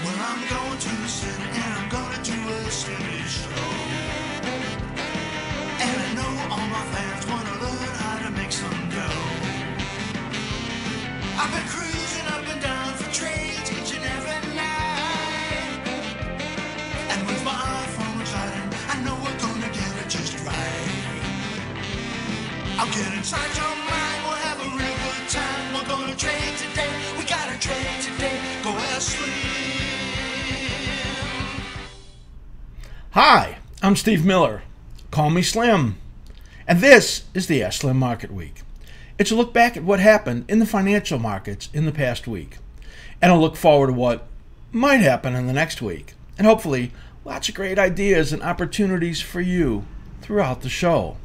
Well, I'm going to the city and I'm gonna do a silly show. And I know all my fans wanna learn how to make some dough. I've been cruising up and down for trades each and every night. And with my iPhone reclining, I know we're gonna get it just right. I'll get inside your mind, we'll have a real good time. We're gonna trade today, we gotta trade today. Go askSlim. Hi, I'm Steve Miller. Call me Slim. And this is the askSlim Market Week. It's a look back at what happened in the financial markets in the past week. And a look forward to what might happen in the next week. And hopefully, lots of great ideas and opportunities for you throughout the show.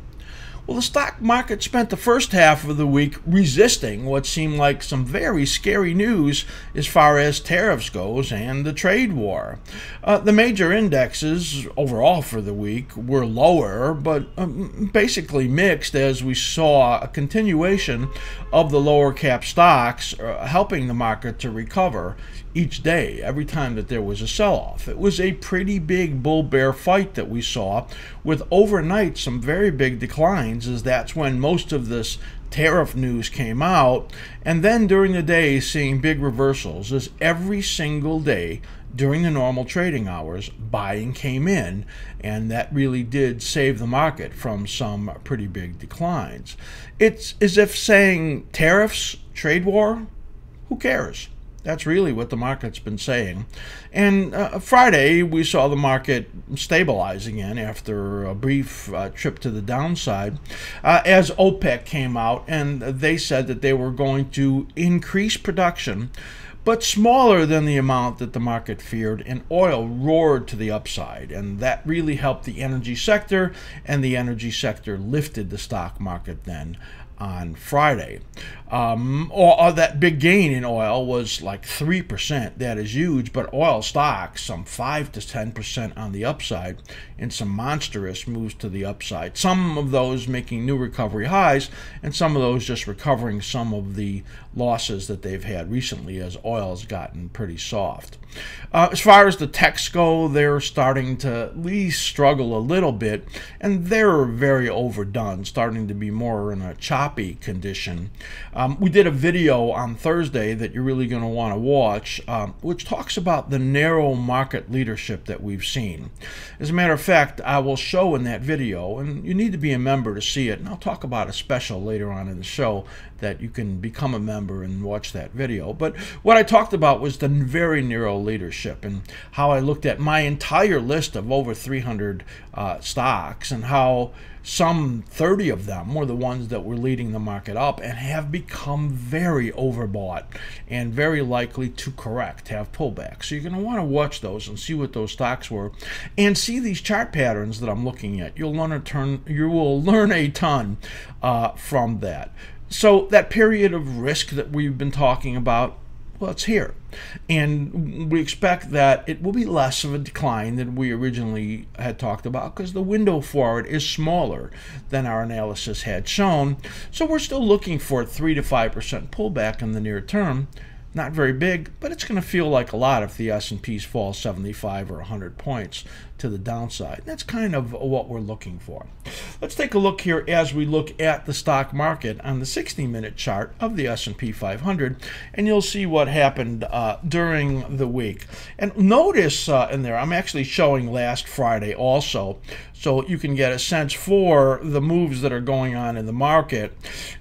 Well, the stock market spent the first half of the week resisting what seemed like some very scary news as far as tariffs goes and the trade war. The major indexes overall for the week were lower, but basically mixed, as we saw a continuation of the lower cap stocks helping the market to recover each day, every time that there was a sell-off. It was a pretty big bull-bear fight that we saw, with overnight some very big declines, as that's when most of this tariff news came out, and then during the day seeing big reversals, as every single day during the normal trading hours, buying came in, and that really did save the market from some pretty big declines. It's as if saying tariffs, trade war, who cares? That's really what the market's been saying. And Friday, we saw the market stabilize again after a brief trip to the downside as OPEC came out and they said that they were going to increase production, but smaller than the amount that the market feared, and oil roared to the upside. And that really helped the energy sector, and the energy sector lifted the stock market then on Friday. That big gain in oil was like 3%. That is huge, but oil stocks some 5 to 10% on the upside, and some monstrous moves to the upside. Some of those making new recovery highs, and some of those just recovering some of the losses that they've had recently as oil's gotten pretty soft. As far as the techs go, they're starting to at least struggle a little bit, and they're very overdone, starting to be more in a choppy condition. We did a video on Thursday that you're really going to want to watch, which talks about the narrow market leadership that we've seen. As a matter of fact, I will show in that video, and you need to be a member to see it, and I'll talk about a special later on in the show that you can become a member and watch that video. But what I talked about was the very narrow leadership, and how I looked at my entire list of over 300 stocks, and how some 30 of them were the ones that were leading the market up and have become very overbought and very likely to correct, have pullback. So you're going to want to watch those and see what those stocks were and see these chart patterns that I'm looking at. You will learn a ton from that. So that period of risk that we've been talking about, well, it's here. And we expect that it will be less of a decline than we originally had talked about, because the window for it is smaller than our analysis had shown. So we're still looking for a 3 to 5% pullback in the near term. Not very big, but it's going to feel like a lot if the S&Ps fall 75 or 100 points to the downside. That's kind of what we're looking for. Let's take a look here as we look at the stock market on the 60-minute chart of the S&P 500, and you'll see what happened during the week. And notice in there, I'm actually showing last Friday also, so you can get a sense for the moves that are going on in the market.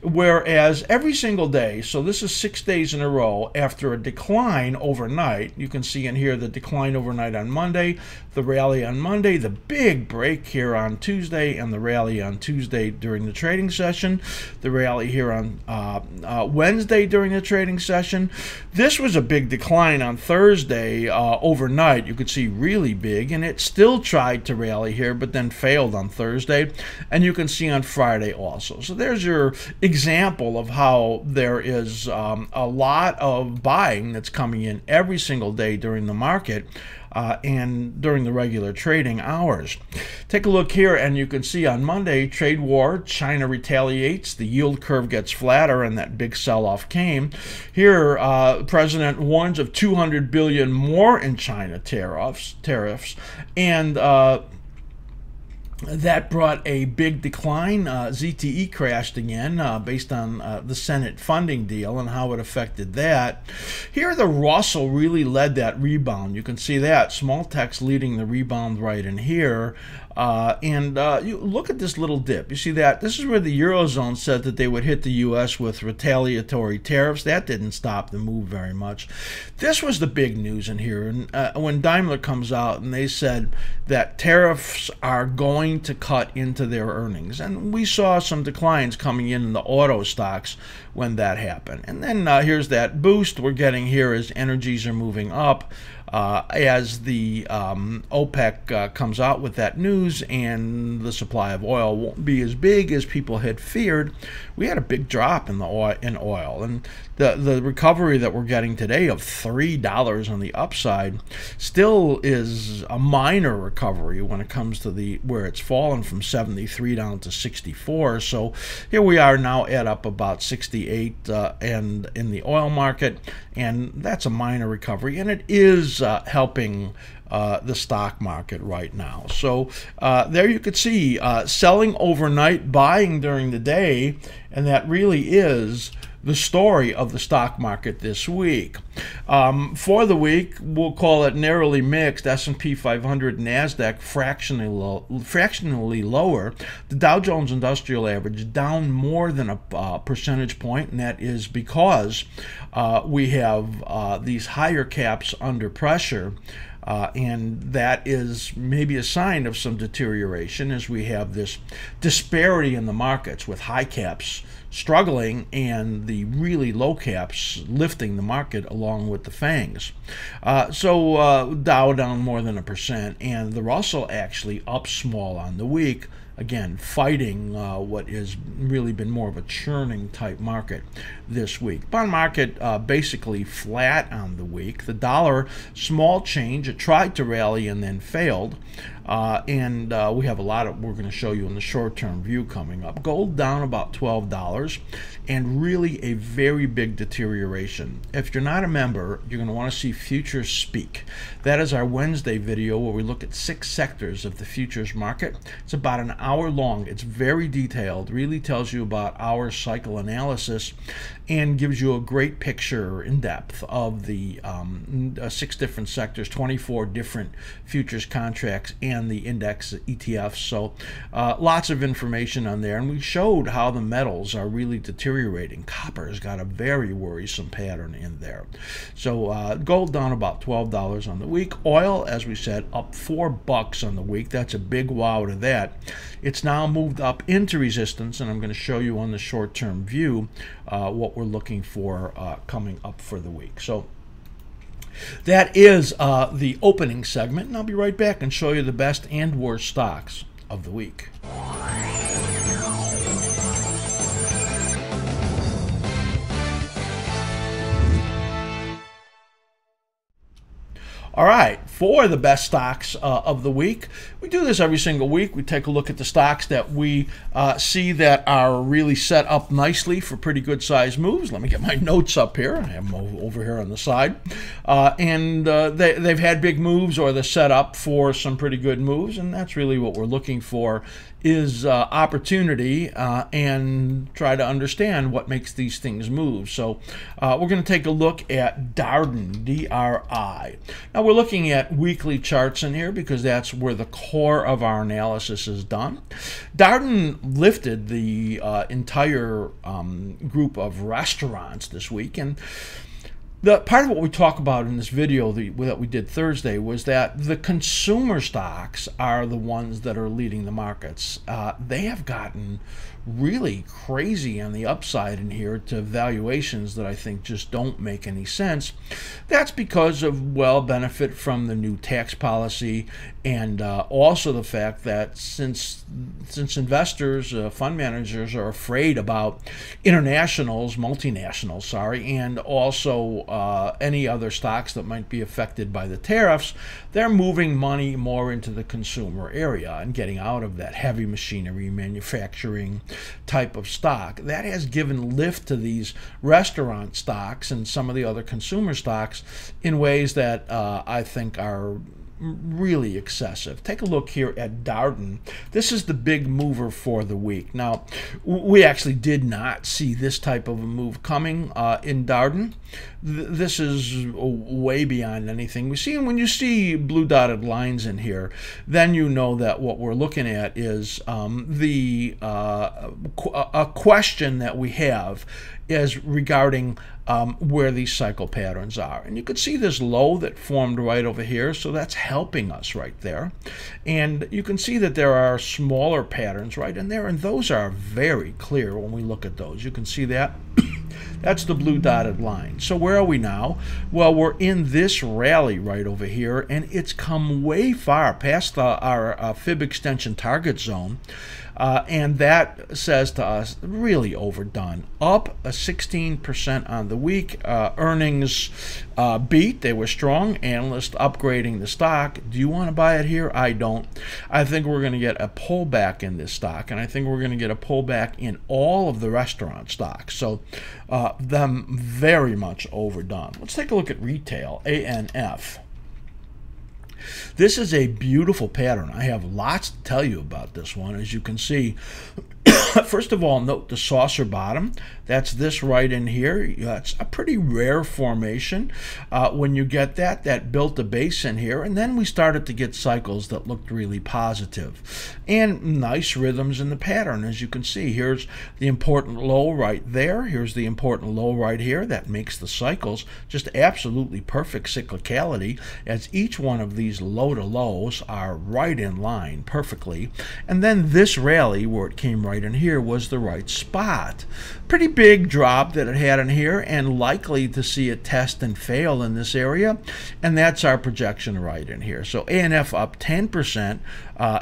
Whereas every single day, so this is 6 days in a row, after a decline overnight, you can see in here the decline overnight on Monday, the rally on Monday, the big break here on Tuesday, and the rally on Tuesday during the trading session, the rally here on Wednesday during the trading session. This was a big decline on Thursday overnight. You could see really big, and it still tried to rally here, but then failed on Thursday, and you can see on Friday also. So there's your example of how there is a lot of of buying that's coming in every single day during the market and during the regular trading hours. Take a look here, and you can see on Monday, trade war, China retaliates, the yield curve gets flatter, and that big sell-off came. Here, the president warns of $200 billion more in China tariffs, and that brought a big decline. ZTE crashed again based on the Senate funding deal and how it affected that. Here, the Russell really led that rebound. You can see that. Small techs leading the rebound right in here. You look at this little dip. You see that? This is where the Eurozone said that they would hit the U.S. with retaliatory tariffs. That didn't stop the move very much. This was the big news in here. And when Daimler comes out and they said that tariffs are going to cut into their earnings. And we saw some declines coming in the auto stocks when that happened. And then here's that boost we're getting here as energies are moving up. As the OPEC comes out with that news and the supply of oil won't be as big as people had feared, we had a big drop in the oil. And the recovery that we're getting today of $3 on the upside still is a minor recovery when it comes to where it's fallen from 73 down to 64. So here we are now at up about 68 and in the oil market, and that's a minor recovery, and it is helping the stock market right now. So there you could see selling overnight, buying during the day, and that really is the story of the stock market this week. For the week, we'll call it narrowly mixed. S&P 500, NASDAQ fractionally lower. The Dow Jones Industrial Average down more than a percentage point, and that is because we have these higher caps under pressure. And that is maybe a sign of some deterioration as we have this disparity in the markets with high caps struggling and the really low caps lifting the market along with the fangs. So Dow down more than 1%, and the Russell actually up small on the week. Again, fighting what has really been more of a churning type market this week. Bond market basically flat on the week. The dollar, small change. It tried to rally and then failed. We have a lot of, we're going to show you in the short-term view coming up. Gold down about $12, and really a very big deterioration. If you're not a member, you're going to want to see Futures Speak. That is our Wednesday video where we look at 6 sectors of the futures market. It's about an hour long. It's very detailed, really tells you about our cycle analysis and gives you a great picture in depth of the 6 different sectors, 24 different futures contracts, and the index ETFs. So lots of information on there. And we showed how the metals are really deteriorating. Copper has got a very worrisome pattern in there. So gold down about $12 on the week. Oil, as we said, up $4 on the week. That's a big wow to that. It's now moved up into resistance, and I'm going to show you on the short-term view what we're looking for coming up for the week. So that is the opening segment, and I'll be right back and show you the best and worst stocks of the week. All right, for the best stocks of the week, we do this every single week. We take a look at the stocks that we see that are really set up nicely for pretty good size moves. Let me get my notes up here. I have them over here on the side. They've had big moves, or they're set up for some pretty good moves, and that's really what we're looking for, is opportunity and try to understand what makes these things move. So we're going to take a look at Darden, D-R-I. Now we're looking at weekly charts in here because that's where the core of our analysis is done. Darden lifted the entire group of restaurants this week, and the part of what we talk about in this video that we did Thursday was that the consumer stocks are the ones that are leading the markets. They have gotten really crazy on the upside in here to valuations that I think just don't make any sense. That's because of, well, benefit from the new tax policy, and also the fact that since investors, fund managers are afraid about multinationals, sorry, and also any other stocks that might be affected by the tariffs, they're moving money more into the consumer area and getting out of that heavy machinery manufacturing type of stock. That has given lift to these restaurant stocks and some of the other consumer stocks in ways that I think are really excessive. Take a look here at Darden. This is the big mover for the week. Now, we actually did not see this type of a move coming in Darden. This is way beyond anything we see. And when you see blue dotted lines in here, then you know that what we're looking at is a question that we have is regarding where these cycle patterns are. And you could see this low that formed right over here, so that's helping us right there. And you can see that there are smaller patterns right in there, and those are very clear when we look at those. You can see that. That's the blue dotted line. So where are we now? Well, we're in this rally right over here, and it's come way far past our fib extension target zone. And that says to us, really overdone. Up 16% on the week. Earnings beat. They were strong. Analysts upgrading the stock. Do you want to buy it here? I don't. I think we're going to get a pullback in this stock, and I think we're going to get a pullback in all of the restaurant stocks. So them very much overdone. Let's take a look at retail, ANF. This is a beautiful pattern. I have lots to tell you about this one. As you can see, first of all, note the saucer bottom. That's this right in here. It's a pretty rare formation. When you get that built a base in here, and then we started to get cycles that looked really positive. And nice rhythms in the pattern, as you can see. Here's the important low right there. Here's the important low right here. That makes the cycles just absolutely perfect cyclicality, as each one of these low to lows are right in line perfectly. And then this rally, where it came right in here, was the right spot. Pretty big drop that it had in here, and likely to see it test and fail in this area, and that's our projection right in here. So ANF up 10%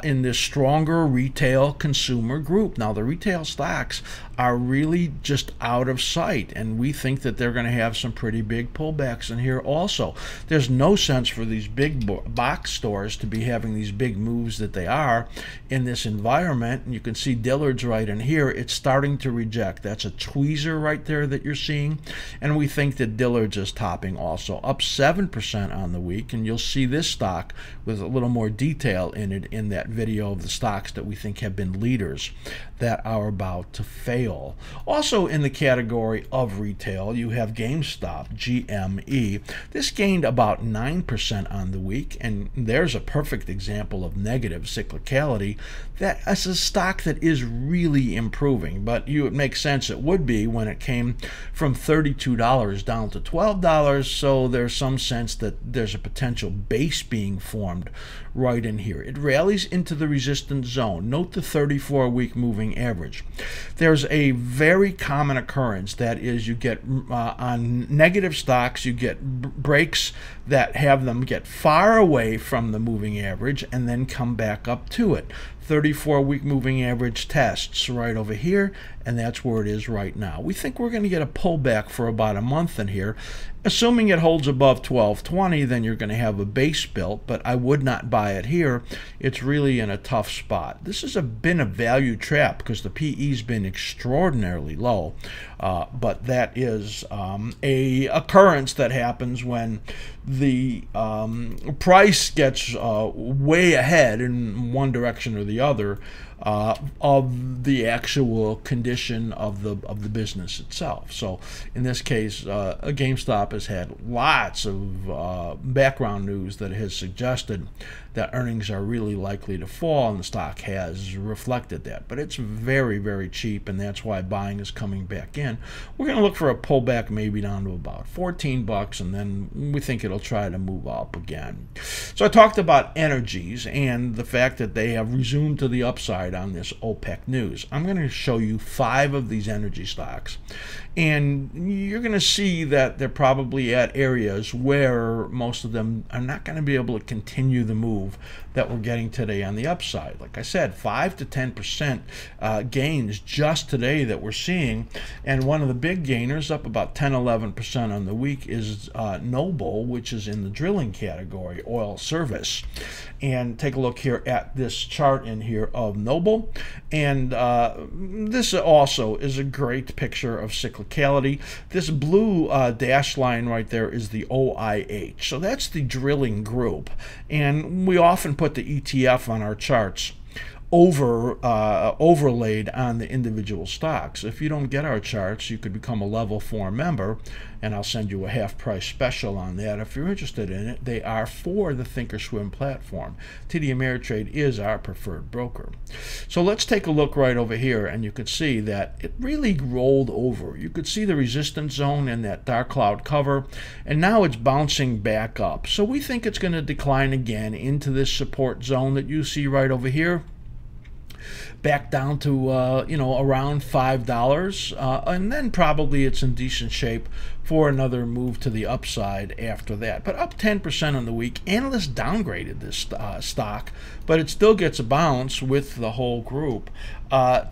in this stronger retail consumer group. Now the retail stocks are really just out of sight, and we think that they're going to have some pretty big pullbacks in here also. There's no sense for these big box stores to be having these big moves that they are in this environment. And you can see Dillard's right in here. It's starting to reject. That's a tweezer right there that you're seeing, and we think that Dillard's is topping also, up 7% on the week. And you'll see this stock with a little more detail in it in that video of the stocks that we think have been leaders that are about to fail. Also in the category of retail, you have GameStop, GME. This gained about 9% on the week, and there's a perfect example of negative cyclicality. That is a stock that is really improving, but it makes sense it would be when it came from $32 down to $12, so there's some sense that there's a potential base being formed right in here. It rallies into the resistance zone. Note the 34-week moving average. There's a very common occurrence, that is, you get on negative stocks, you get breaks that have them get far away from the moving average and then come back up to it. 34-week moving average tests right over here, and that's where it is right now. We think we're going to get a pullback for about a month in here. Assuming it holds above 1220, then you're going to have a base built, but I would not buy it here. It's really in a tough spot. This has been a value trap because the PE's been extraordinarily low, but that is a occurrence that happens when the price gets way ahead in one direction or the other of the actual condition of the business itself. So in this case, GameStop has had lots of background news that has suggested that earnings are really likely to fall, and the stock has reflected that. But it's very, very cheap, and that's why buying is coming back in. We're going to look for a pullback maybe down to about 14 bucks, and then we think it'll try to move up again. So I talked about energies and the fact that they have resumed zoom to the upside on this OPEC news. I'm going to show you 5 of these energy stocks, and you're going to see that they're probably at areas where most of them are not going to be able to continue the move that we're getting today on the upside. Like I said, 5 to 10% gains just today that we're seeing, and one of the big gainers, up about 10-11% on the week, is Noble, which is in the drilling category, oil service. And take a look here at this chart in here of Noble, and this also is a great picture of cyclicality. This blue dash line right there is the OIH, so that's the drilling group, and we often put the ETF on our charts overlaid on the individual stocks. If you don't get our charts, you could become a level 4 member, and I'll send you a half price special on that if you're interested in it. They are for the Thinkorswim platform. TD Ameritrade is our preferred broker. So let's take a look right over here, and you could see that it really rolled over. You could see the resistance zone and that dark cloud cover, and now it's bouncing back up. So we think it's going to decline again into this support zone that you see right over here, back down to around $5, and then probably it's in decent shape for another move to the upside after that. But up 10% on the week. Analysts downgraded this stock, but it still gets a bounce with the whole group.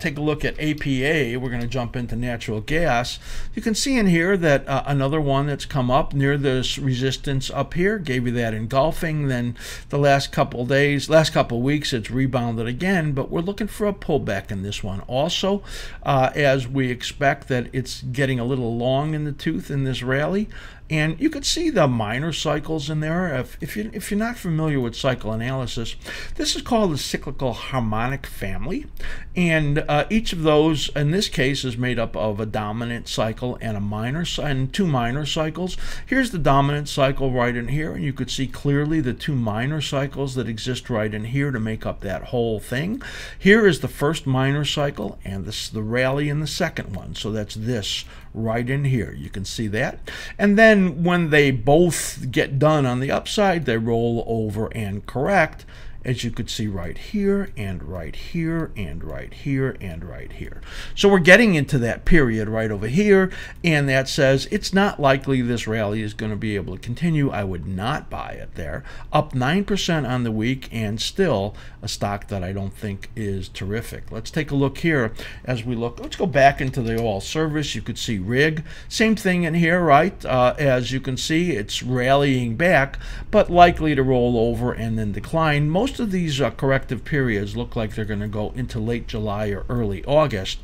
Take a look at APA. We're going to jump into natural gas. You can see in here that another one that's come up near this resistance up here, gave you that engulfing. Then the last couple weeks, it's rebounded again, but we're looking for a pullback in this one also, as we expect that it's getting a little long in the tooth in this rally. And you could see the minor cycles in there. If you're not familiar with cycle analysis, this is called the cyclical harmonic family. And each of those, in this case, is made up of a dominant cycle and and 2 minor cycles. Here's the dominant cycle right in here, and you could see clearly the 2 minor cycles that exist right in here to make up that whole thing. Here is the first minor cycle, and this is the rally in the second one. So that's this right in here. You can see that. And then when they both get done on the upside, they roll over and correct, as you could see right here and right here and right here and right here. So we're getting into that period right over here, and that says it's not likely this rally is going to be able to continue. I would not buy it there. Up 9% on the week, and still a stock that I don't think is terrific. Let's take a look here as we look. Let's go back into the oil service. You could see rig. Same thing in here, right? As you can see, it's rallying back, but likely to roll over and then decline. Most of these corrective periods look like they're going to go into late July or early August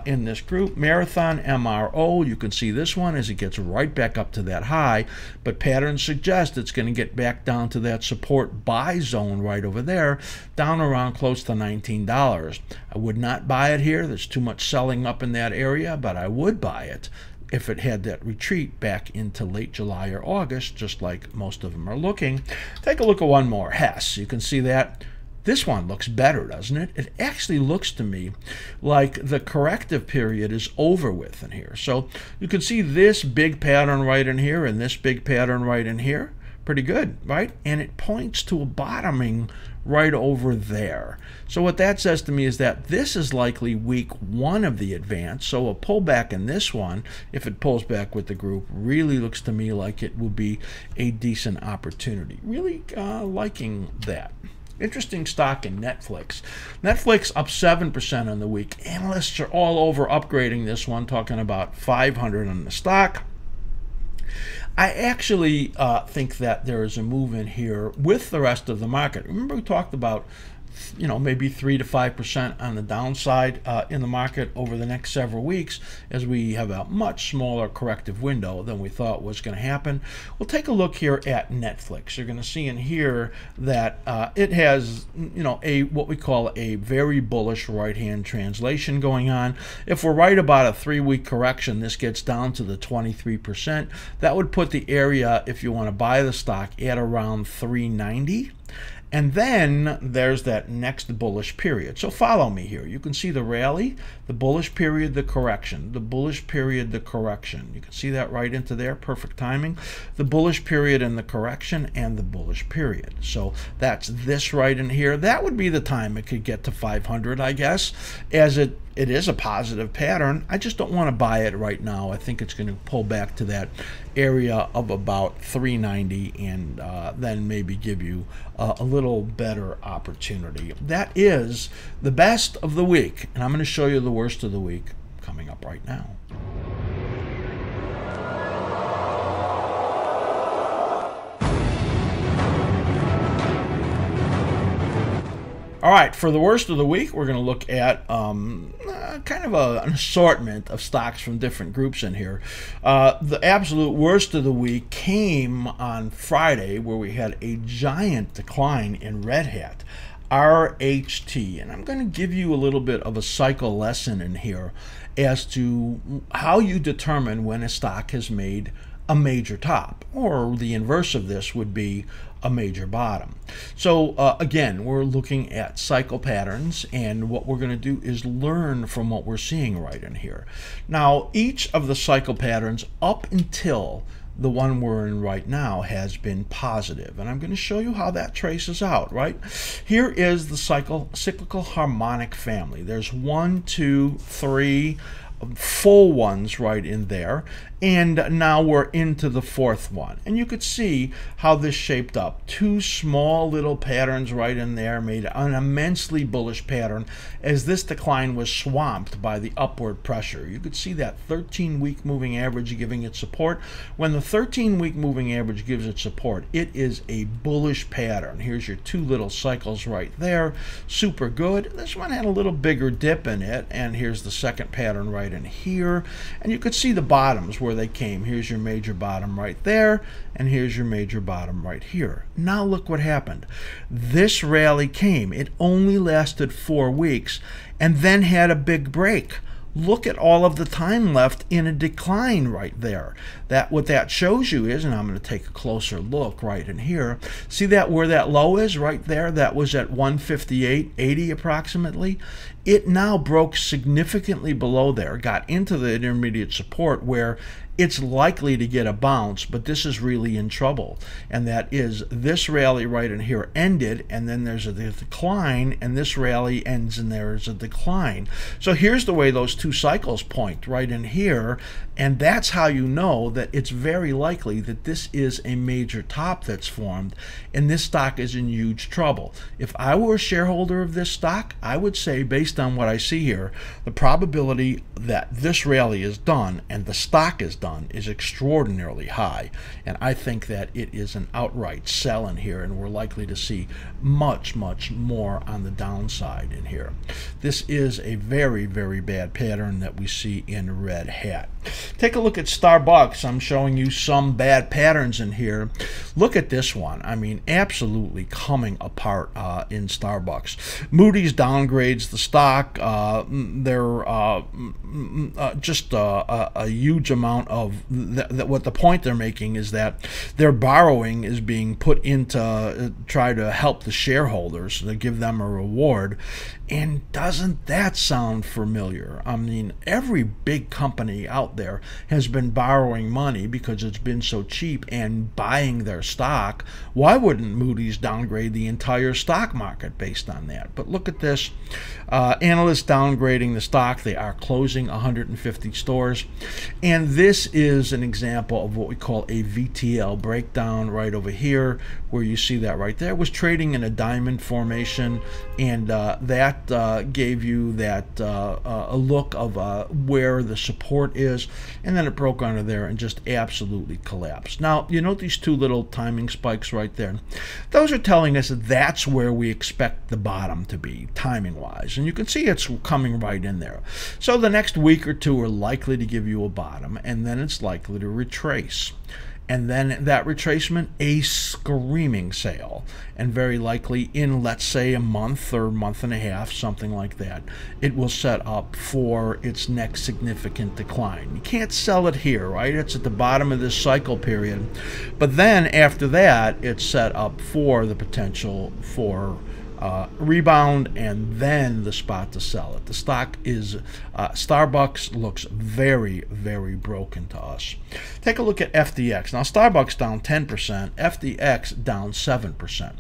in this group. Marathon MRO, you can see this one as it gets right back up to that high, but patterns suggest it's going to get back down to that support buy zone right over there, down around close to $19. I would not buy it here. There's too much selling up in that area, but I would buy it if it had that retreat back into late July or August, just like most of them are looking. Take a look at one more, Hess. You can see that this one looks better, doesn't it? It actually looks to me like the corrective period is over with in here. So you can see this big pattern right in here and this big pattern right in here. Pretty good, right? And it points to a bottoming right over there. So what that says to me is that this is likely week 1 of the advance. So a pullback in this one, if it pulls back with the group, really looks to me like it will be a decent opportunity. Really liking that. Interesting stock in Netflix. Netflix up 7% on the week. Analysts are all over upgrading this one, talking about 500 on the stock. I actually think that there is a move in here with the rest of the market. Remember we talked about maybe 3 to 5% on the downside in the market over the next several weeks, as we have a much smaller corrective window than we thought was going to happen. We'll take a look here at Netflix. You're going to see in here that it has what we call a very bullish right-hand translation going on. If we're right about a 3-week correction, this gets down to the 23%. That would put the area, if you want to buy the stock, at around 390. And then there's that next bullish period. So follow me here. You can see the rally, the bullish period, the correction, the bullish period, the correction. You can see that right into there, perfect timing. The bullish period and the correction and the bullish period. So that's this right in here. That would be the time it could get to 500, I guess, as it is a positive pattern. I just don't want to buy it right now. I think it's going to pull back to that area of about 390 and then maybe give you a little better opportunity. That is the best of the week, and I'm going to show you the worst of the week coming up right now. All right, for the worst of the week, we're going to look at kind of an assortment of stocks from different groups in here. The absolute worst of the week came on Friday, where we had a giant decline in Red Hat, RHT. And I'm going to give you a little bit of a cycle lesson in here as to how you determine when a stock has made a major top, or the inverse of this would be a major bottom. So again, we're looking at cycle patterns, and what we're going to do is learn from what we're seeing right in here. Now, each of the cycle patterns up until the one we're in right now has been positive, and I'm going to show you how that traces out. Right here is the cyclical harmonic family. There's 1, 2, 3 full ones right in there, and now we're into the fourth one, and you could see how this shaped up. Two small little patterns right in there made an immensely bullish pattern as this decline was swamped by the upward pressure. You could see that 13-week moving average giving it support. When the 13-week moving average gives it support, it is a bullish pattern. Here's your two little cycles right there, super good. This one had a little bigger dip in it, and here's the second pattern right in here, and you could see the bottoms where they came. Here's your major bottom right there, and here's your major bottom right here. Now look what happened. This rally came. It only lasted 4 weeks and then had a big break. Look at all of the time left in a decline right there. What that shows you is, and I'm going to take a closer look right in here. See that where that low is right there? That was at 158.80 approximately. It now broke significantly below there, got into the intermediate support where it's likely to get a bounce, but this is really in trouble. And that is this rally right in here ended, and then there's a decline, and this rally ends and there's a decline. So here's the way those two cycles point right in here, and that's how you know that it's very likely that this is a major top that's formed, and this stock is in huge trouble. If I were a shareholder of this stock, I would say, based on what I see here, the probability that this rally is done and the stock is done is extraordinarily high, and I think that it is an outright sell in here, and we're likely to see much more on the downside in here. This is a very bad pattern that we see in Red Hat. Take a look at Starbucks. I'm showing you some bad patterns in here. Look at this one. I mean, absolutely coming apart in Starbucks. Moody's downgrades the stock. They're just a huge amount of what the point they're making is that their borrowing is being put into try to help the shareholders, to give them a reward. And doesn't that sound familiar? I mean, every big company out there has been borrowing money because it's been so cheap and buying their stock. Why wouldn't Moody's downgrade the entire stock market based on that? But look at this. Analysts downgrading the stock. They are closing 150 stores. And this is an example of what we call a VTL breakdown right over here, where you see that right there. It was trading in a diamond formation, and that gave you that a look of where the support is, and then it broke under there and just absolutely collapsed. Now, you note these two little timing spikes right there? Those are telling us that that's where we expect the bottom to be, timing-wise, and you can see it's coming right in there. So the next week or two are likely to give you a bottom, and then it's likely to retrace. and then that retracement, a screaming sale, and very likely in, let's say, a month or month and a half, something like that, it will set up for its next significant decline. You can't sell it here, right? It's at the bottom of this cycle period, but then after that, it's set up for the potential for rebound, and then the spot to sell it. The stock is Starbucks looks very, very broken to us. Take a look at FDX. Now Starbucks down 10%, FDX down 7%.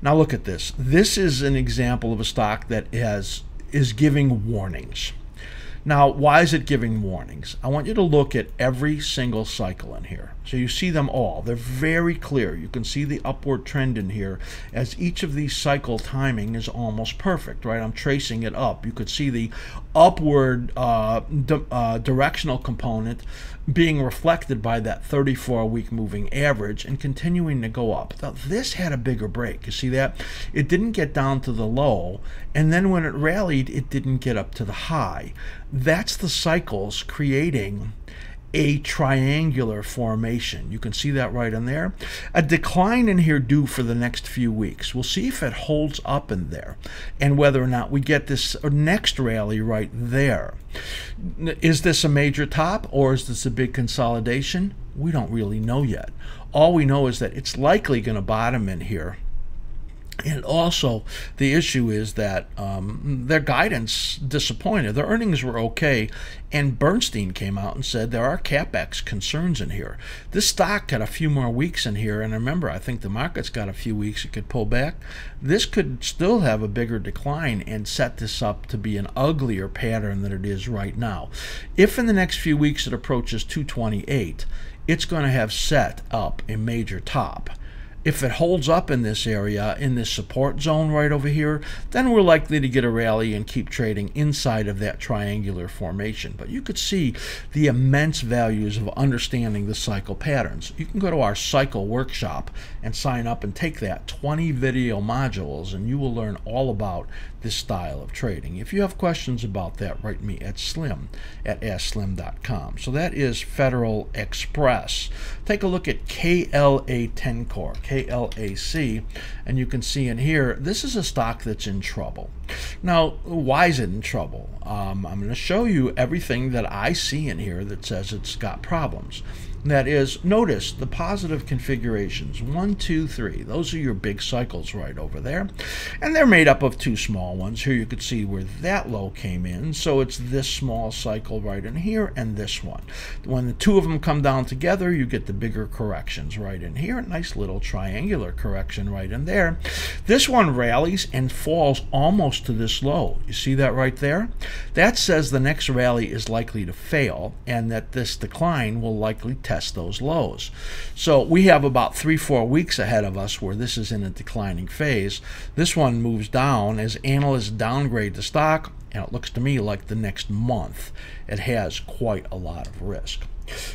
Now look at this. This is an example of a stock that is giving warnings. Now, why is it giving warnings? I want you to look at every single cycle in here. So you see them all. They're very clear. You can see the upward trend in here as each of these cycle timing is almost perfect, right? I'm tracing it up. You could see the upward directional component being reflected by that 34-week moving average and continuing to go up. Now, this had a bigger break. You see that? It didn't get down to the low, and then when it rallied, it didn't get up to the high. That's the cycles creating a triangular formation. You can see that right in there. A decline in here due for the next few weeks. We'll see if it holds up in there and whether or not we get this next rally right there. Is this a major top or is this a big consolidation? We don't really know yet. All we know is that it's likely going to bottom in here. And also, the issue is that their guidance disappointed. Their earnings were okay, and Bernstein came out and said there are CapEx concerns in here. This stock got a few more weeks in here, and remember, I think the market's got a few weeks it could pull back. This could still have a bigger decline and set this up to be an uglier pattern than it is right now. If in the next few weeks it approaches 228, it's going to have set up a major top. If it holds up in this area, in this support zone right over here, then we're likely to get a rally and keep trading inside of that triangular formation. But you could see the immense values of understanding the cycle patterns. You can go to our cycle workshop and sign up and take that 20 video modules, and you will learn all about this style of trading. If you have questions about that, write me at slim@askSlim.com. So that is Federal Express. Take a look at KLA10 Core, KLAC, and you can see in here, this is a stock that's in trouble. Now, why is it in trouble? I'm going to show you everything that I see in here that says it's got problems. That is, notice the positive configurations, 1, 2, 3. Those are your big cycles right over there. And they're made up of two small ones. Here you could see where that low came in. So it's this small cycle right in here and this one. When the two of them come down together, you get the bigger corrections right in here. Nice little triangular correction right in there. This one rallies and falls almost to this low. You see that right there? That says the next rally is likely to fail and that this decline will likely test those lows. So we have about 3-4 weeks ahead of us where this is in a declining phase. This one moves down as analysts downgrade the stock, and it looks to me like the next month it has quite a lot of risk.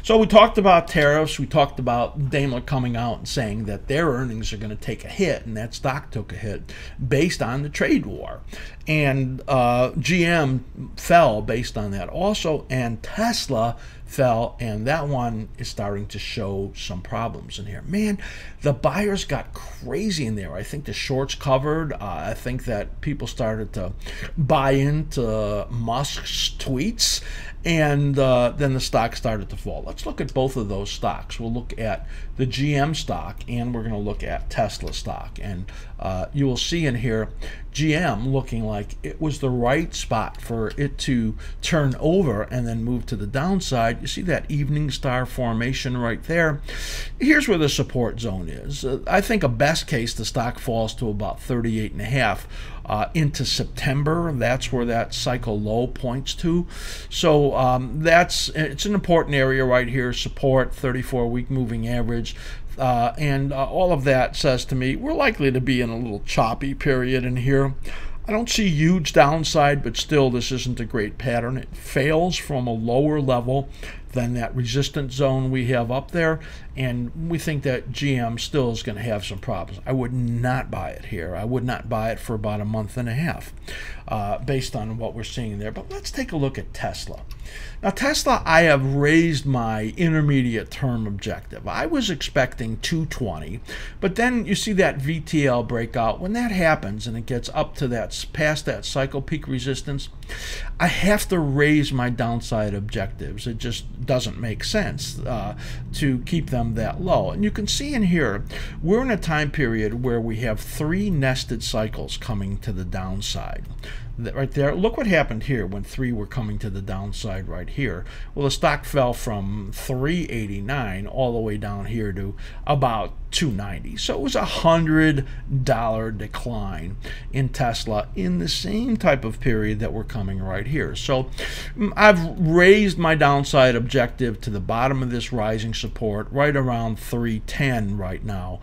So we talked about tariffs. We talked about Daimler coming out and saying that their earnings are going to take a hit, and that stock took a hit based on the trade war. And GM fell based on that also, and Tesla fell, and that one is starting to show some problems in here. Man, the buyers got crazy in there. I think the shorts covered. I think that people started to buy into Musk's tweets, and then the stock started to fall. Let's look at both of those stocks. We'll look at the GM stock, and we're going to look at Tesla stock. And you will see in here GM looking like it was the right spot for it to turn over and then move to the downside. You see that evening star formation right there. Here's where the support zone is. I think a best case the stock falls to about 38.5 into September. That's where that cycle low points to. So it's an important area right here. Support, 34-week moving average. And all of that says to me we're likely to be in a little choppy period in here. I don't see huge downside, but still this isn't a great pattern. It fails from a lower level, than that resistance zone we have up there, and we think that GM still is going to have some problems. I would not buy it here. I would not buy it for about a month and a half based on what we're seeing there. But let's take a look at Tesla. Now, Tesla, I have raised my intermediate term objective. I was expecting 220, but then you see that VTL breakout. When that happens and it gets up to that, past that cycle peak resistance, I have to raise my downside objectives. It just doesn't make sense to keep them that low. And you can see in here, we're in a time period where we have 3 nested cycles coming to the downside. Right there, look what happened here when 3 were coming to the downside right here. Well, the stock fell from 389 all the way down here to about 290. So it was $100 decline in Tesla in the same type of period that we're coming right here. So I've raised my downside objective to the bottom of this rising support right around 310 right now.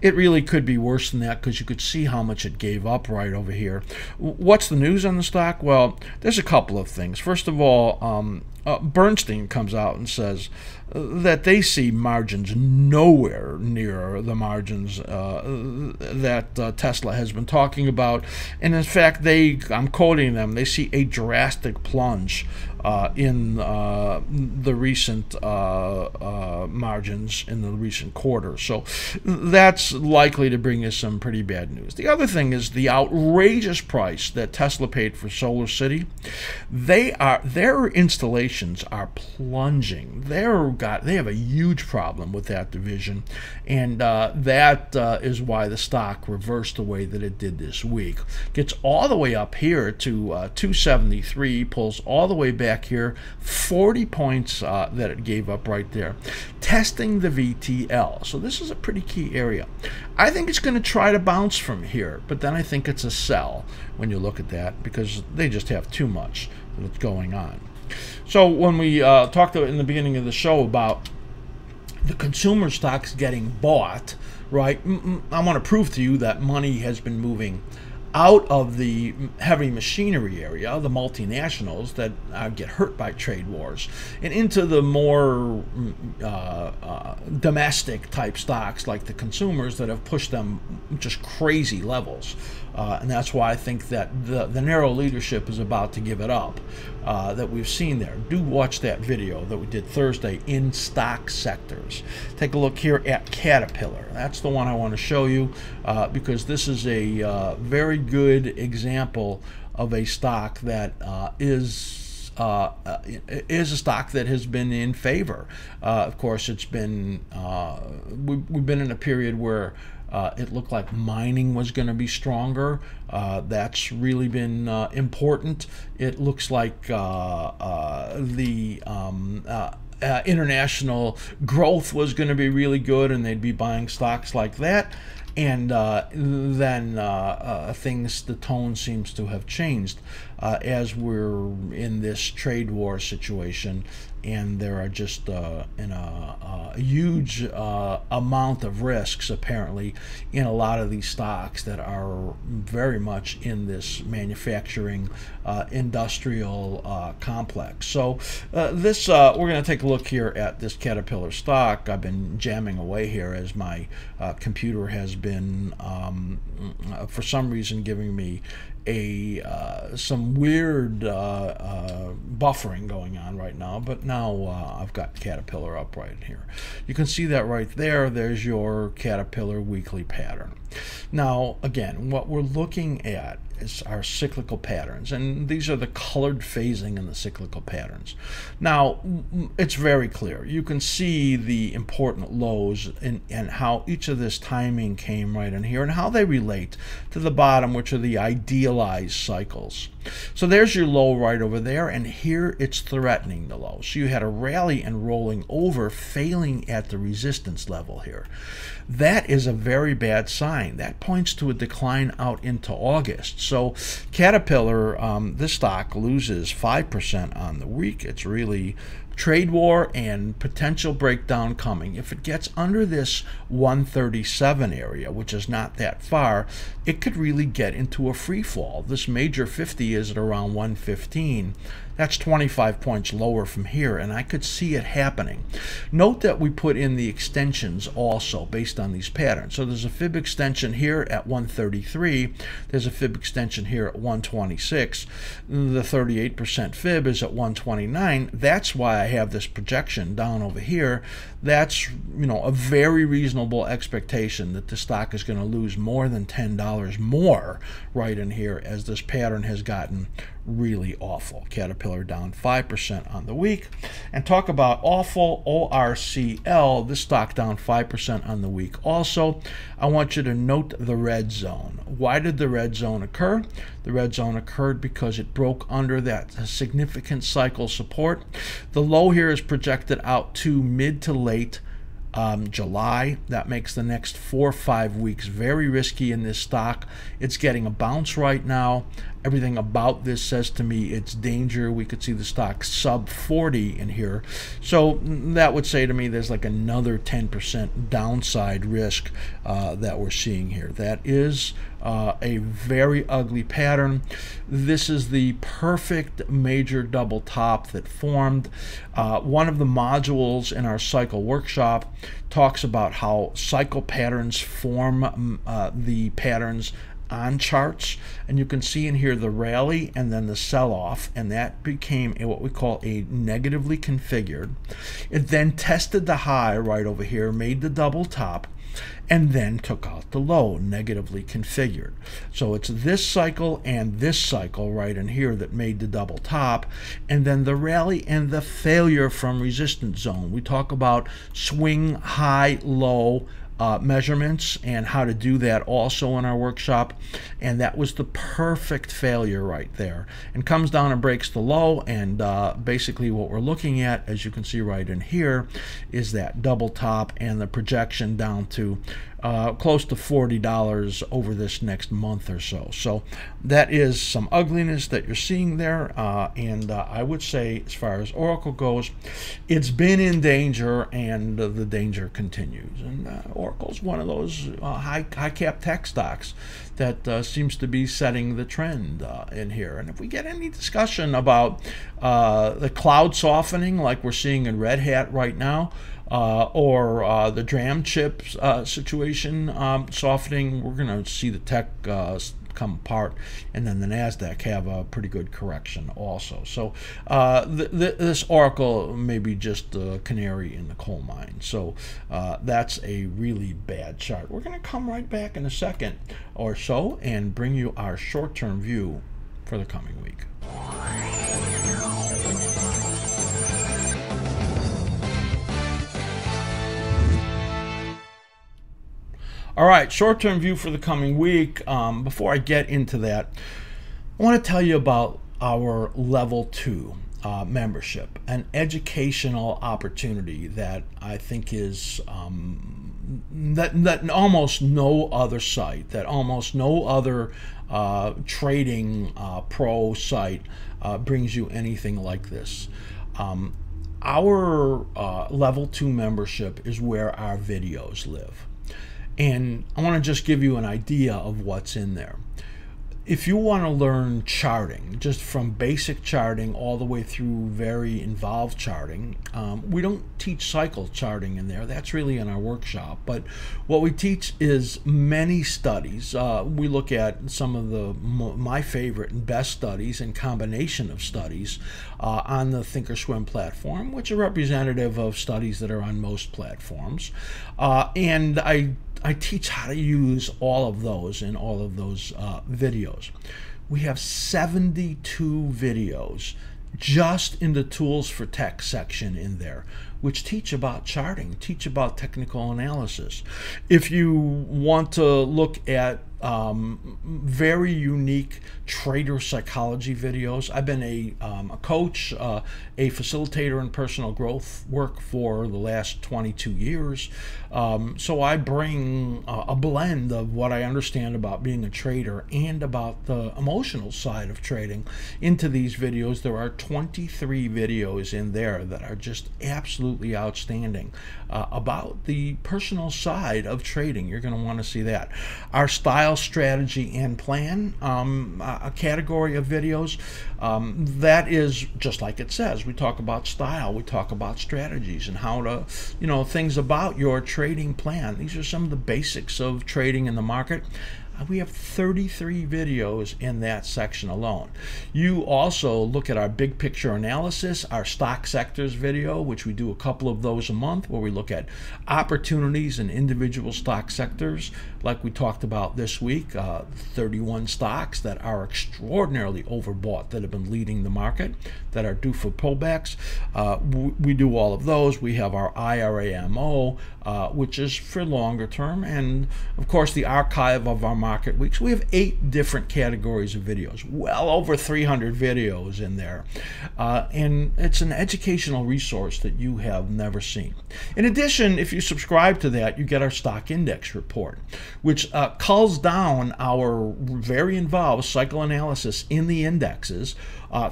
It really could be worse than that because you could see how much it gave up right over here. What's the news on the stock? Well, there's a couple of things. First of all, Bernstein comes out and says that they see margins nowhere near the margins that Tesla has been talking about. And in fact, I'm quoting them, they see a drastic plunge in the recent margins in the recent quarter. So that's likely to bring us some pretty bad news. The other thing is the outrageous price that Tesla paid for Solar City. Their installations are plunging. They have a huge problem with that division, and that is why the stock reversed the way that it did this week. Gets all the way up here to 273, pulls all the way back here, 40 points that it gave up right there, testing the VTL. So this is a pretty key area. I think it's going to try to bounce from here, but then I think it's a sell when you look at that because they just have too much that's going on. So when we talked in the beginning of the show about the consumer stocks getting bought, right, I want to prove to you that money has been moving out of the heavy machinery area, the multinationals that get hurt by trade wars, and into the more domestic type stocks like the consumers that have pushed them just crazy levels. And that's why I think that the narrow leadership is about to give it up that we've seen there. Do watch that video that we did Thursday in stock sectors. Take a look here at Caterpillar. That's the one I want to show you because this is a very good example of a stock that is a stock that has been in favor. Of course, it's been we've been in a period where it looked like mining was going to be stronger. That's really been important. It looks like the international growth was going to be really good, and they'd be buying stocks like that. And then the tone seems to have changed as we're in this trade war situation, and there are just a huge amount of risks apparently in a lot of these stocks that are very much in this manufacturing industrial complex. So we're going to take a look here at this Caterpillar stock. I've been jamming away here as my computer has been for some reason giving me some weird buffering going on right now, but now I've got Caterpillar up right here. You can see that right there. There's your Caterpillar weekly pattern. Now, again, what we're looking at is our cyclical patterns, and these are the colored phasing in the cyclical patterns. Now, it's very clear. You can see the important lows and how each of this timing came right in here and how they relate to the bottom, which are the idealized cycles. So there's your low right over there, and here it's threatening the low. So you had a rally and rolling over, failing at the resistance level here. That is a very bad sign. That points to a decline out into August. So Caterpillar, this stock loses 5% on the week. It's really trade war and potential breakdown coming. If it gets under this 137 area, which is not that far, it could really get into a free fall. This major 50 is at around 115. That's 25 points lower from here, and I could see it happening. Note that we put in the extensions also based on these patterns. So there's a fib extension here at 133. There's a fib extension here at 126. The 38% fib is at 129. That's why I have this projection down over here. That's, a very reasonable expectation that the stock is going to lose more than $10 more right in here as this pattern has gotten really awful. Caterpillar down 5% on the week. And talk about awful, ORCL, this stock down 5% on the week. Also, I want you to note the red zone. Why did the red zone occur? The red zone occurred because it broke under that significant cycle support. The low here is projected out to mid to late July. That makes the next 4 or 5 weeks very risky in this stock. It's getting a bounce right now. Everything about this says to me it's danger. We could see the stock sub 40 in here. So that would say to me there's like another 10% downside risk that we're seeing here. That is a very ugly pattern. This is the perfect major double top that formed. One of the modules in our cycle workshop talks about how cycle patterns form the patterns on charts, and you can see in here the rally and then the sell-off, and that became what we call a negatively configured. It then tested the high right over here, made the double top, and then took out the low, negatively configured. So it's this cycle and this cycle right in here that made the double top, and then the rally and the failure from resistance zone. We talk about swing high, low measurements and how to do that also in our workshop, and that was the perfect failure right there, and comes down and breaks the low. And basically what we're looking at, as you can see right in here, is that double top and the projection down to close to $40 over this next month or so. So that is some ugliness that you're seeing there, and I would say as far as Oracle goes, it's been in danger, and the danger continues. And Oracle's one of those high cap tech stocks that seems to be setting the trend in here. And if we get any discussion about the cloud softening like we're seeing in Red Hat right now, or the DRAM chips situation softening, we're going to see the tech come apart, and then the NASDAQ have a pretty good correction also. So this Oracle may be just a canary in the coal mine. So that's a really bad chart. We're going to come right back in a second or so and bring you our short-term view for the coming week. All right, short-term view for the coming week. Before I get into that, I want to tell you about our Level 2 membership, an educational opportunity that I think is that almost no other site, that almost no other trading pro site brings you anything like this. Our Level 2 membership is where our videos live. And I want to just give you an idea of what's in there. If you want to learn charting, just from basic charting all the way through very involved charting, we don't teach cycle charting in there. That's really in our workshop. But what we teach is many studies. We look at some of my favorite and best studies and combination of studies on the Thinkorswim platform, which are representative of studies that are on most platforms. And I teach how to use all of those in all of those videos. We have 72 videos just in the Tools for Tech section in there, which teach about charting, teach about technical analysis. If you want to look at very unique trader psychology videos, I've been a coach, a facilitator in personal growth work for the last 22 years. So I bring a blend of what I understand about being a trader and about the emotional side of trading into these videos. There are 23 videos in there that are just absolutely outstanding about the personal side of trading. You're going to want to see that. Our style style, strategy, and plan, a category of videos. That is just like it says. We talk about style, we talk about strategies, and how to, things about your trading plan. These are some of the basics of trading in the market. We have 33 videos in that section alone. You also look at our big picture analysis, our stock sectors video, which we do a couple of those a month, where we look at opportunities in individual stock sectors, like we talked about this week, 31 stocks that are extraordinarily overbought, that have been leading the market, that are due for pullbacks. We do all of those. We have our IRAMO, which is for longer term, and of course the archive of our market weeks. We have 8 different categories of videos, well over 300 videos in there, and it's an educational resource that you have never seen. In addition, if you subscribe to that, you get our stock index report, which culls down our very involved cycle analysis in the indexes.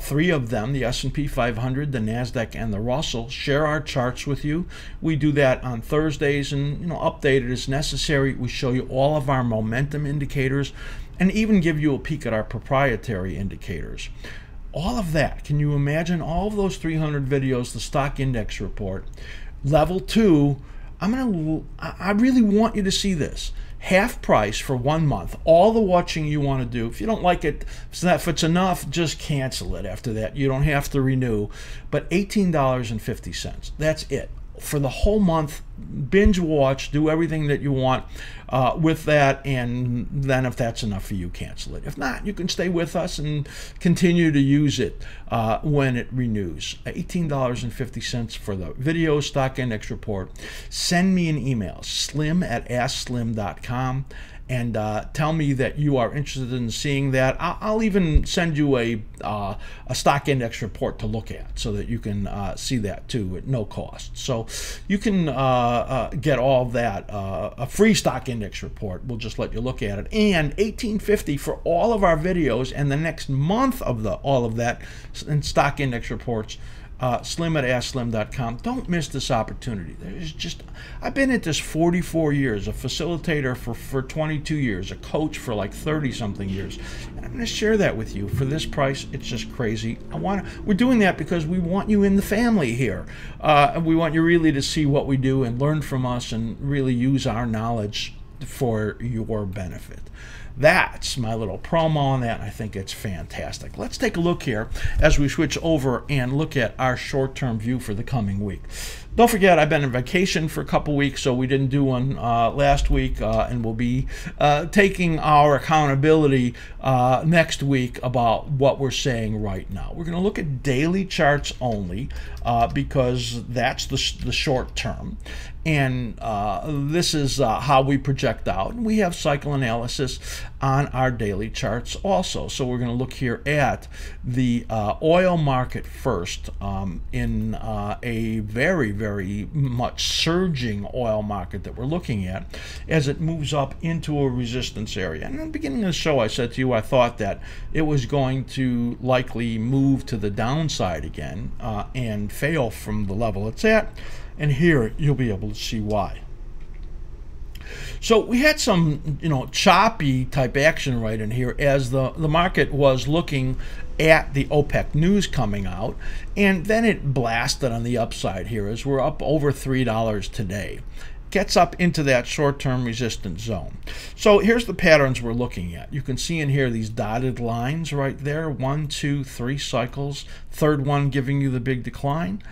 3 of them, the S&P 500, the NASDAQ, and the Russell, share our charts with you. We do that on Thursdays, and update it as necessary. We show you all of our momentum indicators, and even give you a peek at our proprietary indicators. All of that, can you imagine all of those 300 videos, the stock index report? Level 2, I really want you to see this. Half price for 1 month, all the watching you want to do. If you don't like it, if it's enough, just cancel it after that. You don't have to renew. But $18.50, that's it. For the whole month, binge watch, do everything that you want with that, and then if that's enough for you, cancel it. If not, you can stay with us and continue to use it when it renews. $18.50 for the video stock index report. Send me an email, slim@askSlim.com, and tell me that you are interested in seeing that. I'll even send you a stock index report to look at, so that you can see that too at no cost. So you can get all of that, a free stock index report. We'll just let you look at it, and $18.50 for all of our videos, and the next month of all of that in stock index reports. Slim@askSlim.com. Don't miss this opportunity. I've been at this 44 years, a facilitator for 22 years, a coach for like 30-something years. And I'm going to share that with you for this price. It's just crazy. We're doing that because we want you in the family here. We want you really to see what we do and learn from us, and really use our knowledge for your benefit. That's my little promo on that. I think it's fantastic. Let's take a look here as we switch over and look at our short-term view for the coming week. Don't forget, I've been on vacation for a couple weeks, so we didn't do one last week, and we'll be taking our accountability next week about what we're saying right now. We're going to look at daily charts only, because that's the short term, and this is how we project out. And we have cycle analysis on our daily charts also. So we're going to look here at the oil market first, in a very, very much surging oil market that we're looking at as it moves up into a resistance area. And in the beginning of the show, I said to you I thought that it was going to likely move to the downside again, and fail from the level it's at. And here you'll be able to see why. So we had some, choppy type action right in here as the market was looking at the OPEC news coming out, and then it blasted on the upside here as we're up over $3 today. Gets up into that short-term resistance zone. So here's the patterns we're looking at. You can see in here these dotted lines right there, 1, 2, 3 cycles, third one giving you the big decline.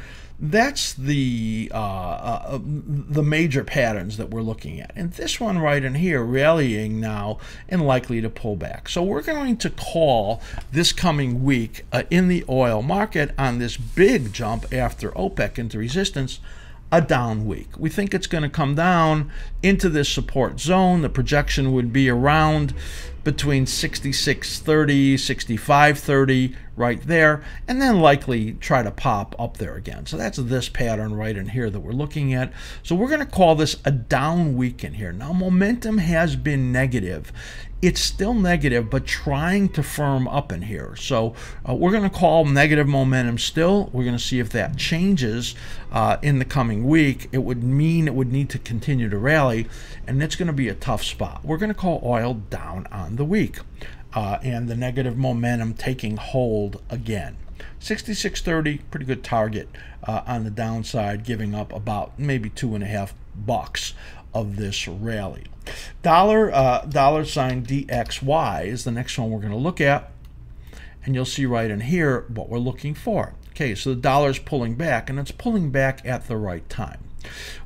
That's the major patterns that we're looking at. And this one right in here, rallying now and likely to pull back. So we're going to call this coming week in the oil market on this big jump after OPEC into resistance a down week. We think it's going to come down into this support zone. The projection would be around between 66.30, 65.30, right there, and then likely try to pop up there again. So that's this pattern right in here that we're looking at. So we're going to call this a down week in here. Now, momentum has been negative. It's still negative, but trying to firm up in here. So we're going to call negative momentum still. We're going to see if that changes in the coming week. It would mean it would need to continue to rally, and it's going to be a tough spot. We're going to call oil down on the week, and the negative momentum taking hold again. 66.30, pretty good target on the downside, giving up about maybe $2.50 of this rally. Dollar sign DXY is the next one we're going to look at, and you'll see right in here what we're looking for. Okay, so the dollar's pulling back, and it's pulling back at the right time.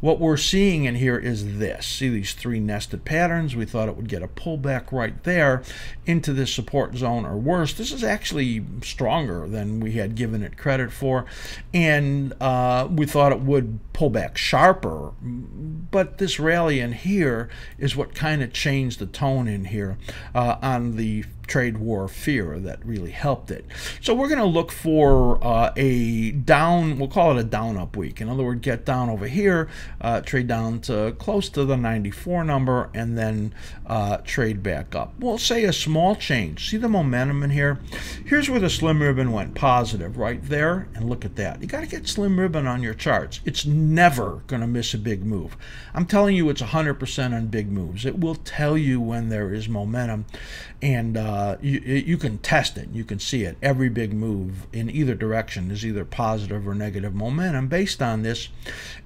What we're seeing in here is this. See these three nested patterns? We thought it would get a pullback right there into this support zone or worse. This is actually stronger than we had given it credit for, and we thought it would pull back sharper, but this rally in here is what kind of changed the tone in here on the trade war fear that really helped it. So we're going to look for a down, we'll call it a down up week. In other words, get down over here, trade down to close to the 94 number, and then trade back up. We'll say a small change. See the momentum in here? Here's where the slim ribbon went positive, right there, and look at that. You got to get slim ribbon on your charts. It's never going to miss a big move. I'm telling you, it's 100% on big moves. It will tell you when there is momentum, and you can test it. You can see it. Every big move in either direction is either positive or negative momentum based on this,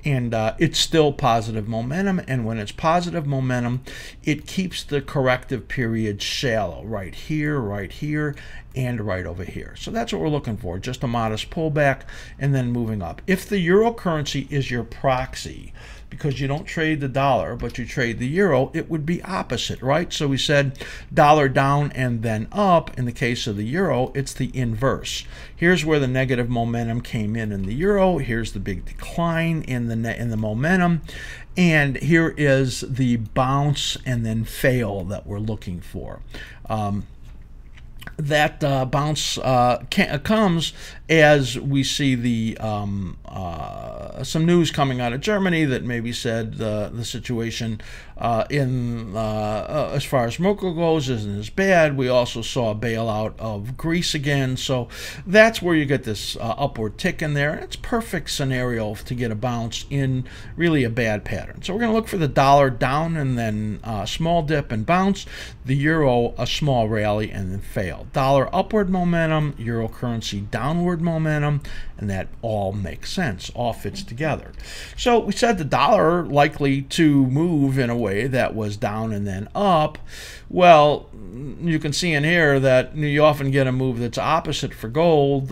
and it's still positive momentum. And when it's positive momentum, it keeps the corrective period shallow right here, and right over here. So that's what we're looking for, just a modest pullback and then moving up. If the euro currency is your proxy, because you don't trade the dollar but you trade the euro, it would be opposite, right? So we said dollar down and then up. In the case of the euro, it's the inverse. Here's where the negative momentum came in the euro. Here's the big decline in the momentum, and here is the bounce and then fail that we're looking for. That bounce comes as we see the some news coming out of Germany that maybe said the situation as far as Merkel goes isn't as bad. We also saw a bailout of Greece again, so that's where you get this upward tick in there. It's a perfect scenario to get a bounce in really a bad pattern. So we're going to look for the dollar down and then small dip and bounce, the euro a small rally and then fail. Dollar upward momentum, euro currency downward momentum, and that all makes sense, all fits together. So we said the dollar likely to move in a way that was down and then up. Well, you can see in here that you often get a move that's opposite for gold.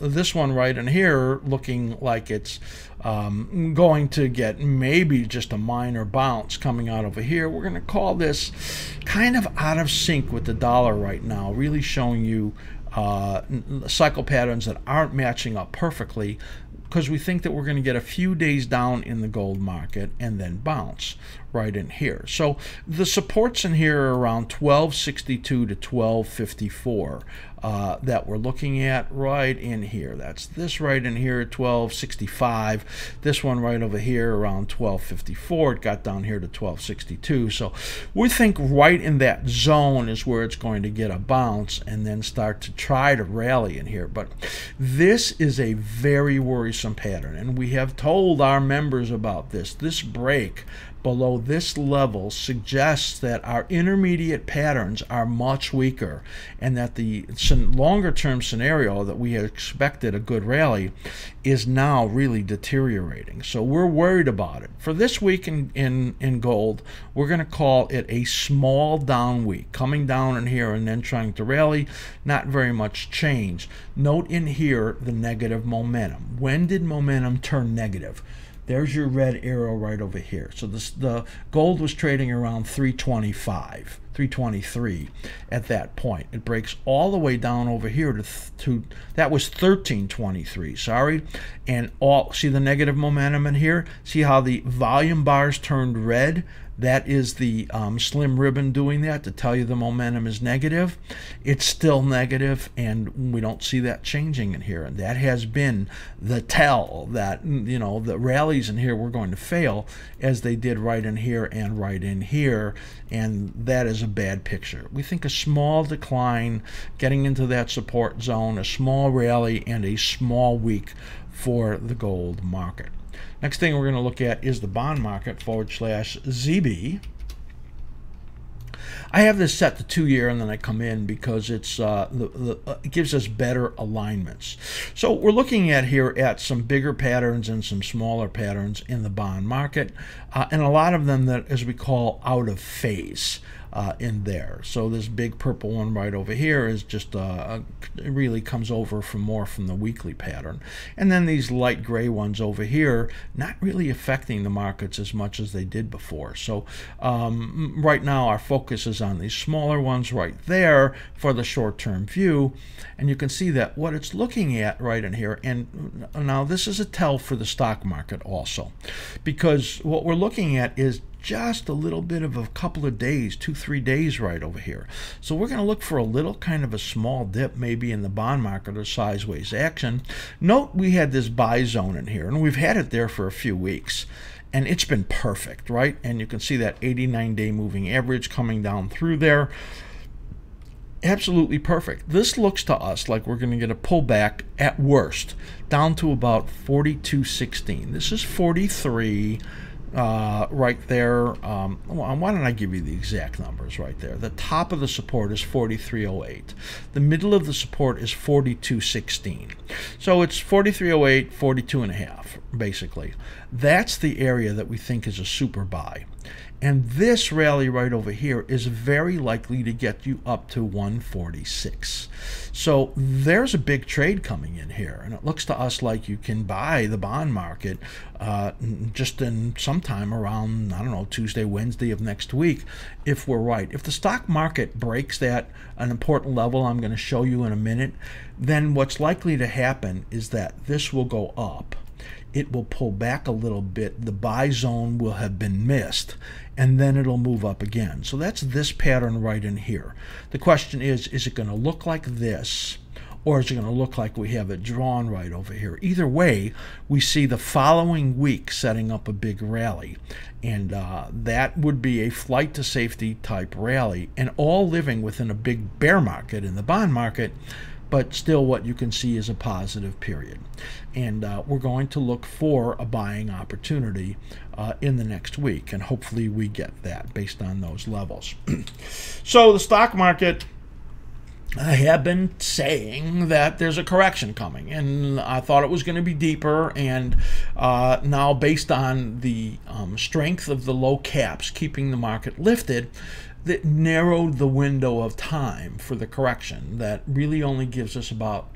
This one right in here looking like it's going to get maybe just a minor bounce coming out over here. We're going to call this kind of out of sync with the dollar right now, really showing you cycle patterns that aren't matching up perfectly, because we think that we're going to get a few days down in the gold market and then bounce right in here. So the supports in here are around 1262 to 1254 that we're looking at right in here. That's this right in here at 1265. This one right over here around 1254. It got down here to 1262. So we think right in that zone is where it's going to get a bounce and then start to try to rally in here. But this is a very worrisome pattern, and we have told our members about this. This break below this level suggests that our intermediate patterns are much weaker, and that the longer-term scenario that we had expected a good rally is now really deteriorating. So we're worried about it. For this week in gold, we're going to call it a small down week, coming down in here and then trying to rally. Not very much change. Note in here the negative momentum. When did momentum turn negative? There's your red arrow right over here. So the gold was trading around 325. 323 at that point. It breaks all the way down over here to that was 1323, sorry. And see the negative momentum in here? See how the volume bars turned red? That is the slim ribbon doing that to tell you the momentum is negative. It's still negative, and we don't see that changing in here. And that has been the tell that, you know, the rallies in here were going to fail, as they did right in here and right in here. And that is a bad picture. We think a small decline getting into that support zone, a small rally, and a small week for the gold market. Next thing we're going to look at is the bond market /ZB. I have this set to 2-year, and then I come in because it's it gives us better alignments. So we're looking at here at some bigger patterns and some smaller patterns in the bond market, and a lot of them that, as we call, out of phase. In there. So this big purple one right over here is just it really comes over from the weekly pattern. And then these light gray ones over here, not really affecting the markets as much as they did before. So right now our focus is on these smaller ones right there for the short-term view. And you can see that what it's looking at right in here, and now this is a tell for the stock market also, because what we're looking at is just a little bit of a couple of days, 2-3 days right over here. So we're going to look for a little kind of a small dip maybe in the bond market or sideways action. Note we had this buy zone in here, and we've had it there for a few weeks. And it's been perfect, right? And you can see that 89-day moving average coming down through there. Absolutely perfect. This looks to us like we're going to get a pullback at worst down to about 42.16. This is 43. Right there. Why don't I give you the exact numbers right there? The top of the support is 43.08. The middle of the support is 42.16. So it's 43.08, 42.5, basically. That's the area that we think is a super buy. And this rally right over here is very likely to get you up to 146. So there's a big trade coming in here, and it looks to us like you can buy the bond market just in sometime around, I don't know, Tuesday, Wednesday of next week, if we're right. If the stock market breaks that, an important level I'm going to show you in a minute, then what's likely to happen is that this will go up. It will pull back a little bit. The buy zone will have been missed, and then it'll move up again. So that's this pattern right in here. The question is it going to look like this, or is it going to look like we have it drawn right over here? Either way, we see the following week setting up a big rally, and that would be a flight to safety type rally, and all living within a big bear market in the bond market, but still what you can see is a positive period. And we're going to look for a buying opportunity in the next week, and hopefully we get that based on those levels. So the stock market, I have been saying that there's a correction coming, and I thought it was going to be deeper, and now based on the strength of the low caps keeping the market lifted, that narrowed the window of time for the correction. That really only gives us about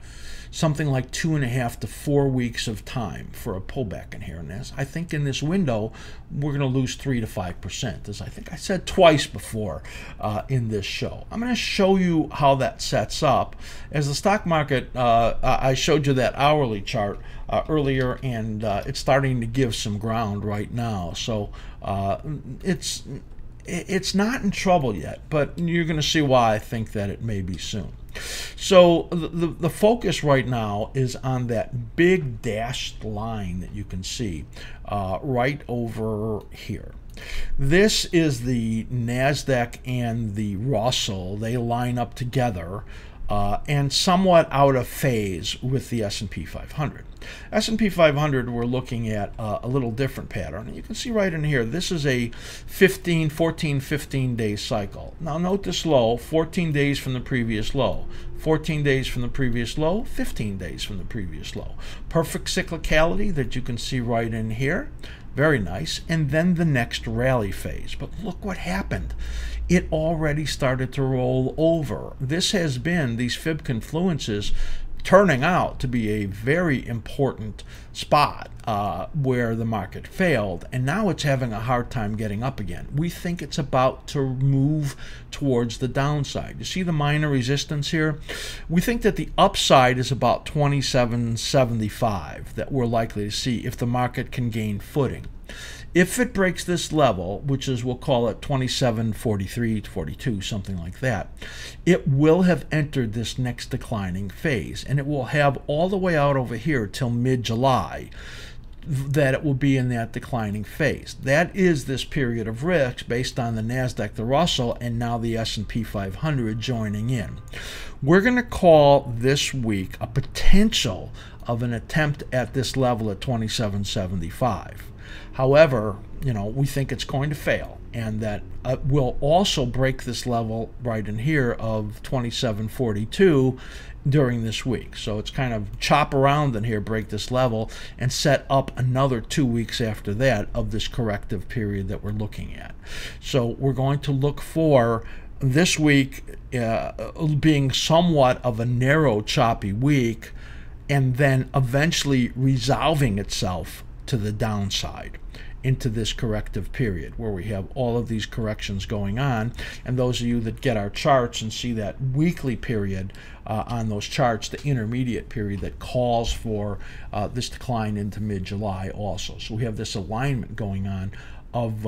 something like 2.5 to 4 weeks of time for a pullback in here. And as I think in this window, we're going to lose 3 to 5%, as I think I said twice before in this show. I'm going to show you how that sets up. As the stock market, I showed you that hourly chart earlier, and it's starting to give some ground right now. So it's not in trouble yet, but you're going to see why I think that it may be soon. So the focus right now is on that big dashed line that you can see right over here. This is the NASDAQ and the Russell. They line up together and somewhat out of phase with the S&P 500. S&P 500, we're looking at a little different pattern. You can see right in here, this is a 14, 15 day cycle. Now note this low, 14 days from the previous low, 14 days from the previous low, 15 days from the previous low. Perfect cyclicality that you can see right in here. Very nice. And then the next rally phase. But look what happened. It already started to roll over. This has been, these fib confluences turning out to be a very important spot where the market failed, and now it's having a hard time getting up again. We think it's about to move towards the downside. You see the minor resistance here? We think that the upside is about 27.75 that we're likely to see if the market can gain footing. If it breaks this level, which is, we'll call it 27.43, 42, something like that, it will have entered this next declining phase, and it will have all the way out over here till mid-July that it will be in that declining phase. That is this period of risk based on the NASDAQ, the Russell, and now the S&P 500 joining in. We're going to call this week a potential of an attempt at this level at 27.75. However, we think it's going to fail, and that will also break this level right in here of 27.42 during this week. So it's kind of chop around in here, break this level, and set up another 2 weeks after that of this corrective period that we're looking at. So we're going to look for this week being somewhat of a narrow, choppy week, and then eventually resolving itself to the downside into this corrective period where we have all of these corrections going on. And those of you that get our charts and see that weekly period on those charts, the intermediate period that calls for this decline into mid-July also. So we have this alignment going on of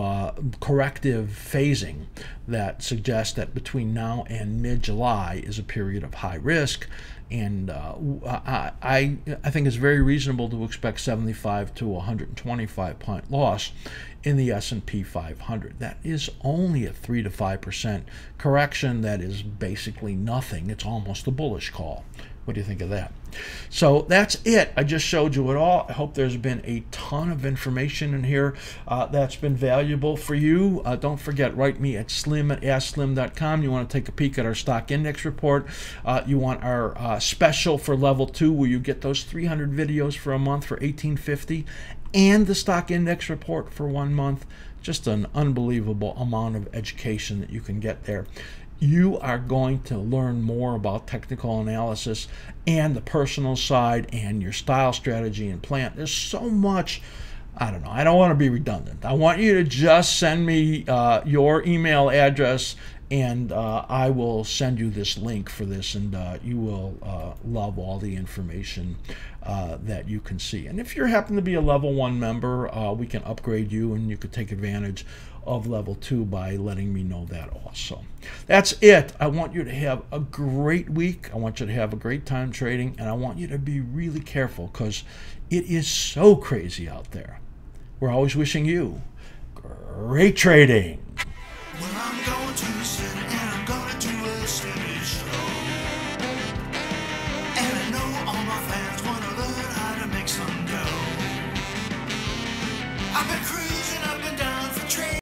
corrective phasing that suggests that between now and mid-July is a period of high risk. And I think it's very reasonable to expect 75 to 125 point loss in the S&P 500. That is only a 3 to 5% correction. That is basically nothing. It's almost a bullish call. What do you think of that? So that's it. I just showed you it all. I hope there's been a ton of information in here that's been valuable for you. Don't forget, write me at slim@askSlim.com. You want to take a peek at our stock index report. You want our special for level 2 where you get those 300 videos for a month for $18.50 and the stock index report for 1 month. Just an unbelievable amount of education that you can get there. You are going to learn more about technical analysis and the personal side and your style strategy and plan. There's so much. I don't know. I don't want to be redundant. I want you to just send me your email address, and I will send you this link for this, and you will love all the information that you can see. And if you happen to be a level 1 member, we can upgrade you, and you could take advantage of level 2 by letting me know that also. That's it. I want you to have a great week. I want you to have a great time trading, and I want you to be really careful because it is so crazy out there. We're always wishing you great trading.